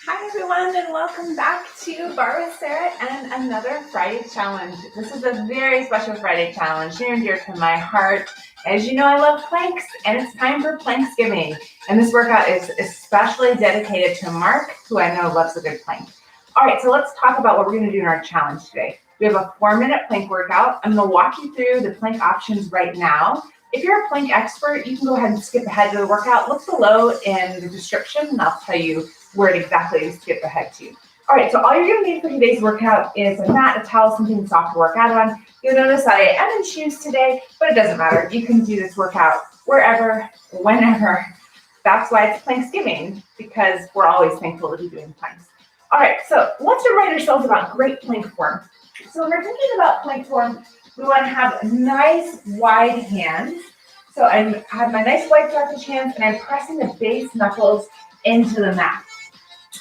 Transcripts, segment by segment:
Hi everyone, and welcome back to Barre and another Friday Challenge. This is a very special Friday Challenge, near and dear to my heart. As you know, I love planks, and it's time for Planksgiving. And this workout is especially dedicated to Mark, who I know loves a good plank. All right, so let's talk about what we're going to do in our challenge today. We have a 4-minute plank workout. I'm going to walk you through the plank options right now. If you're a plank expert, you can go ahead and skip ahead to the workout. Look below in the description, and I'll tell you where exactly to skip ahead to. All right, so all you're gonna need for today's workout is a mat, a towel, something soft to work out on. You'll notice that I am in shoes today, but it doesn't matter. You can do this workout wherever, whenever. That's why it's Planksgiving, because we're always thankful to be doing planks. All right, so let's remind ourselves about great plank form. So when we're thinking about plank form, we wanna have nice wide hands. So I have my nice wide stretched hands, and I'm pressing the base knuckles into the mat.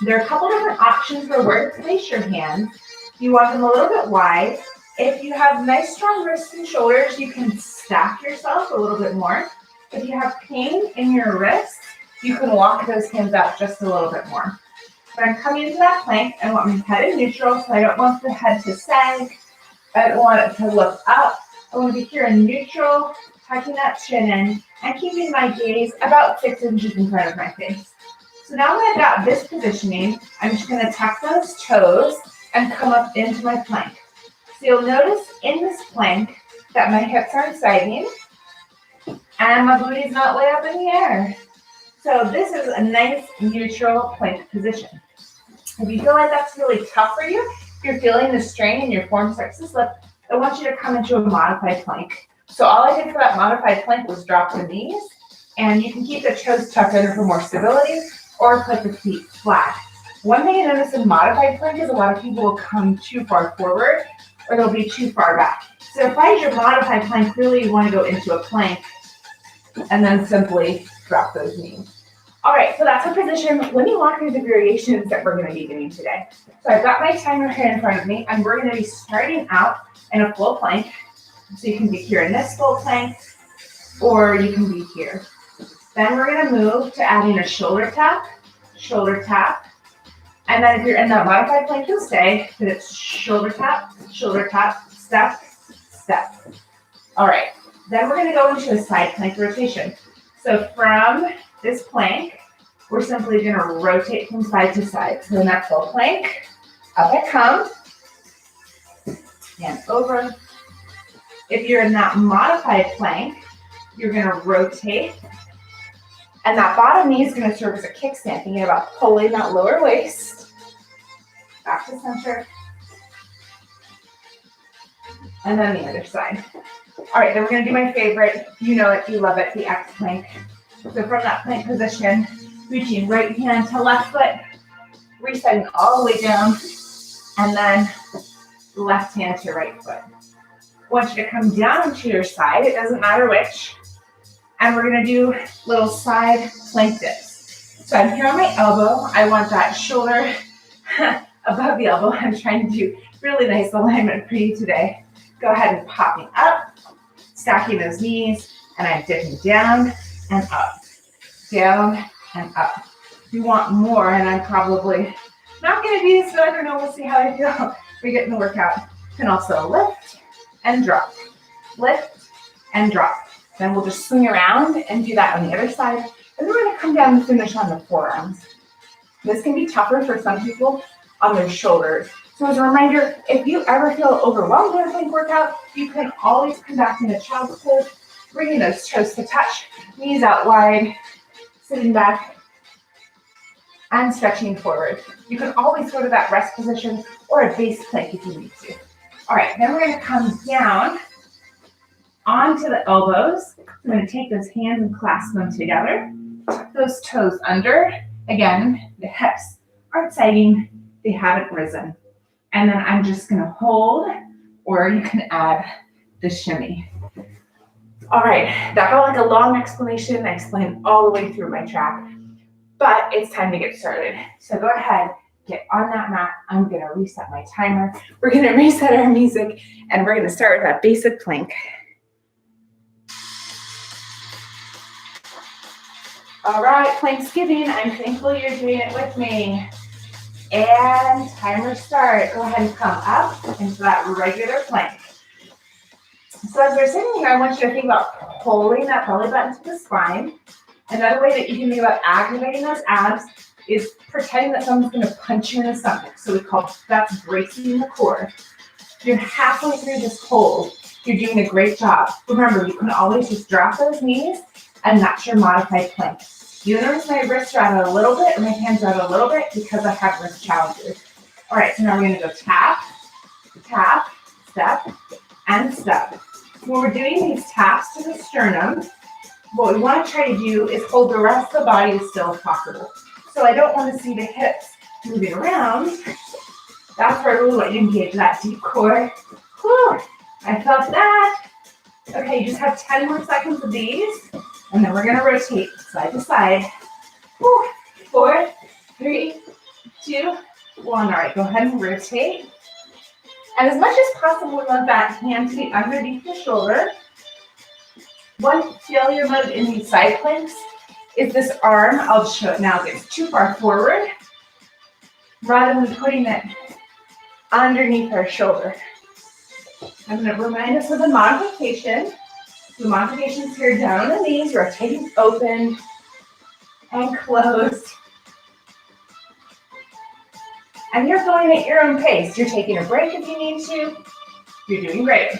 There are a couple different options for where to place your hands. You want them a little bit wide. If you have nice strong wrists and shoulders, you can stack yourself a little bit more. If you have pain in your wrists, you can walk those hands out just a little bit more. But I'm coming into that plank, I want my head in neutral, so I don't want the head to sag. I don't want it to look up. I want to be here in neutral, tucking that chin in, and keeping my gaze about 6 inches in front of my face. So now that I've got this positioning, I'm just going to tuck those toes and come up into my plank. So you'll notice in this plank that my hips aren't sagging and my booty's not way up in the air. So this is a nice neutral plank position. If you feel like that's really tough for you, if you're feeling the strain and your form starts to slip, I want you to come into a modified plank. So all I did for that modified plank was drop the knees, and you can keep the toes tucked in for more stability, or put the feet flat. One thing I notice in modified plank is a lot of people will come too far forward or they'll be too far back. So if I your modified plank, really you want to go into a plank and then simply drop those knees. All right, so that's our position. Let me walk through the variations that we're going to be doing today. So I've got my timer here in front of me, and we're going to be starting out in a full plank. So you can be here in this full plank, or you can be here. Then we're going to move to adding a shoulder tap, and then if you're in that modified plank, you'll stay, but it's shoulder tap, step, step. All right, then we're going to go into a side plank rotation. So from this plank, we're simply going to rotate from side to side. So in that full plank, up I come, and over. If you're in that modified plank, you're going to rotate. And that bottom knee is going to serve as a kickstand, thinking about pulling that lower waist back to center. And then the other side. All right, then we're going to do my favorite. You know it, you love it, the X plank. So from that plank position, reaching right hand to left foot, resetting all the way down, and then left hand to right foot. I want you to come down to your side. It doesn't matter which. And we're going to do little side plank dips. So I'm here on my elbow. I want that shoulder above the elbow. I'm trying to do really nice alignment for you today. Go ahead and pop me up, stacking those knees, and I'm dipping down and up, down and up. You want more, and I'm probably not going to do this, but I don't know. We'll see how I feel. We get in the workout. You can also lift and drop, lift and drop. Then we'll just swing around and do that on the other side. And then we're going to come down and finish on the forearms. This can be tougher for some people on their shoulders. So as a reminder, if you ever feel overwhelmed in a plank workout, you can always come back into child's pose, bringing those toes to touch, knees out wide, sitting back, and stretching forward. You can always go to that rest position or a base plank if you need to. All right, then we're going to come down onto the elbows. I'm going to take those hands and clasp them together. Tuck those toes under. Again, the hips aren't sagging, they haven't risen. And then I'm just going to hold, or you can add the shimmy. All right, that felt like a long explanation. I explained all the way through my track, but it's time to get started. So go ahead, get on that mat. I'm going to reset my timer. We're going to reset our music, and we're going to start with that basic plank. All right, Planksgiving, I'm thankful you're doing it with me. And timer start. Go ahead and come up into that regular plank. So as we're sitting here, I want you to think about pulling that belly button to the spine. Another way that you can think about activating those abs is pretending that someone's going to punch you in the stomach. So we call that's bracing the core. You're halfway through this hold. You're doing a great job. Remember, you can always just drop those knees, and that's your modified plank. You notice my wrists are out a little bit, and my hands are out a little bit because I have wrist challenges. All right, so now we're going to go tap, tap, step, and step. When we're doing these taps to the sternum, what we want to try to do is hold the rest of the body as still as possible. So I don't want to see the hips moving around. That's where I really want you to engage that deep core. Whew, I felt that. Okay, you just have 10 more seconds of these, and then we're going to rotate side to side. Whew. 4, 3, 2, 1. All right, go ahead and rotate. And as much as possible, we want that hand to be underneath the shoulder. One failure mode in these side planks is this arm, I'll show it now, gets too far forward rather than putting it underneath our shoulder. I'm going to remind us of the modification. The modification is here down on the knees, rotating open and closed. And you're going at your own pace. You're taking a break if you need to. You're doing great.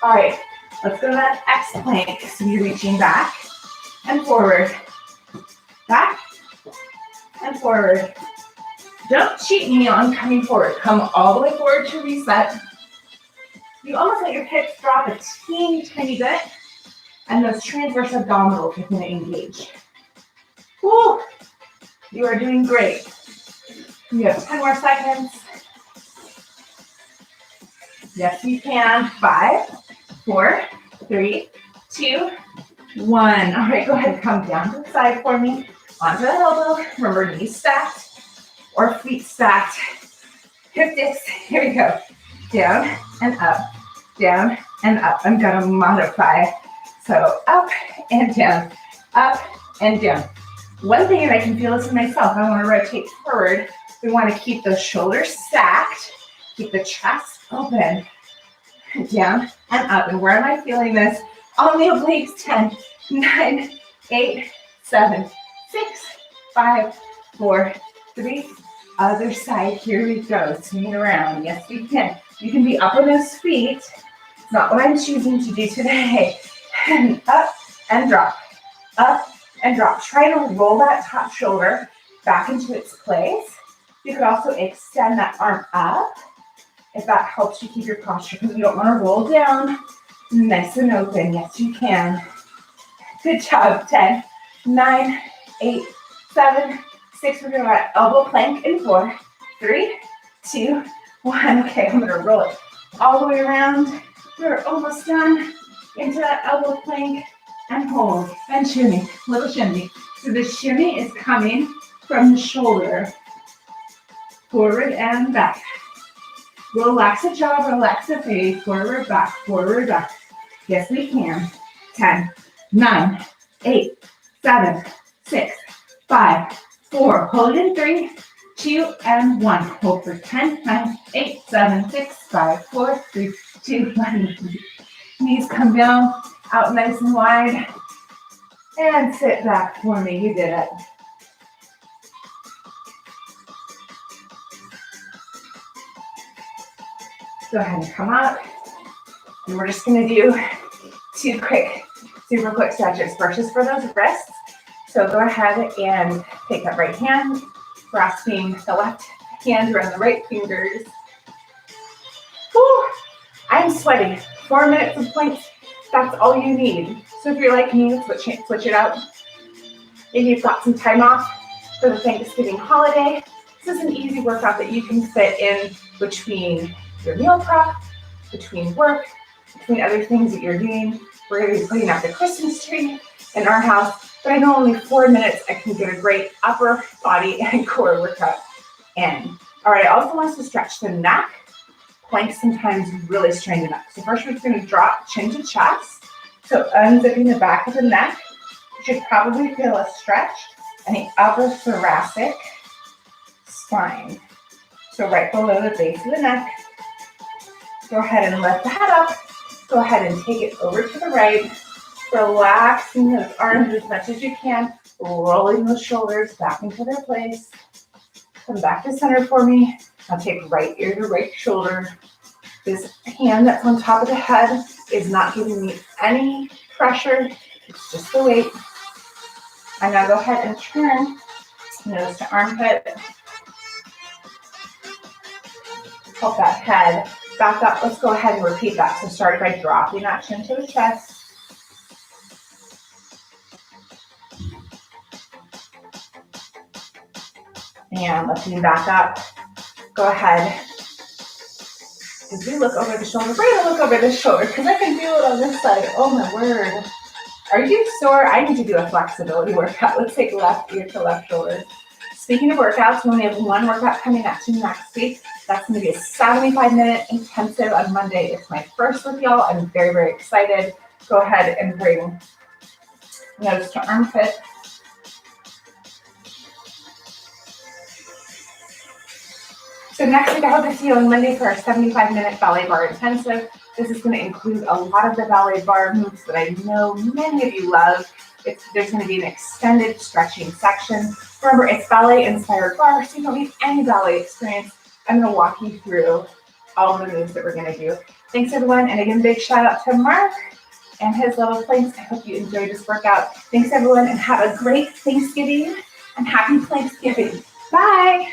All right, let's go to that X plank. So you're reaching back and forward. Back and forward. Don't cheat me on coming forward. Come all the way forward to reset. You almost let your hips drop a teeny tiny bit, and those transverse abdominals are going to engage. Woo! You are doing great. You have 10 more seconds. Yes, you can. 5, 4, 3, 2, 1. All right, go ahead and come down to the side for me. Onto the elbow. Remember, knees stacked or feet stacked. Hip discs. Here we go. Down and up. Down and up. I'm going to modify. So up and down. Up and down. One thing, and I can feel this in myself, I want to rotate forward. We want to keep those shoulders stacked, keep the chest open, down and up. And where am I feeling this? On the obliques. 10, 9, 8, 7, 6, 5, 4, 3. Other side. Here we go. Swing it around. Yes, you can. You can be up on those feet. It's not what I'm choosing to do today. And up and drop. Up and drop. Try to roll that top shoulder back into its place. You could also extend that arm up if that helps you keep your posture, because you don't want to roll down. Nice and open. Yes, you can. Good job. 10, 9, 8, 7, 6. We're doing our elbow plank in 4, 3, 2, 1. Okay, I'm going to roll it all the way around. We're almost done. Into that elbow plank and hold. And shimmy. Little shimmy. So the shimmy is coming from the shoulder. Forward and back. Relax the jaw, relax the face. Forward, back, forward, back. Yes, we can. 10, 9, 8, 7, 6, 5, 4. Hold in 3, 2, and 1. Hold for 10, 9, 8, 7, 6, 5, 4, 3, 2, 1. Knees come down, out nice and wide. And sit back for me. You did it. Go ahead and come up. And we're just going to do 2 quick, super quick stretches. First is for those wrists. So go ahead and take that right hand, grasping the left hand around the right fingers. Whew. I'm sweating. 4 minutes of planks. That's all you need. So if you're like me, switch it out. If you've got some time off for the Thanksgiving holiday, this is an easy workout that you can fit in between your meal prep, between work, between other things that you're doing. We're going to be putting out the Christmas tree in our house, but I know only 4 minutes I can get a great upper body and core workout in. All right, I also want us to stretch the neck. Planks sometimes really strain the neck. So first we're just going to drop chin to chest. So unzipping the back of the neck. You should probably feel a stretch in the upper thoracic spine. So right below the base of the neck. Go ahead and lift the head up. Go ahead and take it over to the right. Relaxing those arms as much as you can. Rolling those shoulders back into their place. Come back to center for me. Now take right ear to right shoulder. This hand that's on top of the head is not giving me any pressure. It's just the weight. And now go ahead and turn nose to armpit. Hold that head back up. Let's go ahead and repeat that. So start by dropping that chin to the chest. And lifting back up. Go ahead. As we look over the shoulder, we're going to look over this shoulder because I can feel it on this side. Oh my word. Are you sore? I need to do a flexibility workout. Let's take left ear to left shoulder. Speaking of workouts, we only have one workout coming at you next week. That's going to be a 75-minute intensive on Monday. It's my first with y'all. I'm very, very excited. Go ahead and bring nose to armpit. So next week, I hope to see you on Monday for our 75-minute ballet bar intensive. This is going to include a lot of the ballet bar moves that I know many of you love. There's going to be an extended stretching section. Remember, it's ballet-inspired bar, so you don't need any ballet experience. I'm going to walk you through all of the moves that we're going to do. Thanks, everyone. And again, big shout out to Mark and his little planks. I hope you enjoyed this workout. Thanks, everyone, and have a great Thanksgiving and happy Planksgiving. Bye.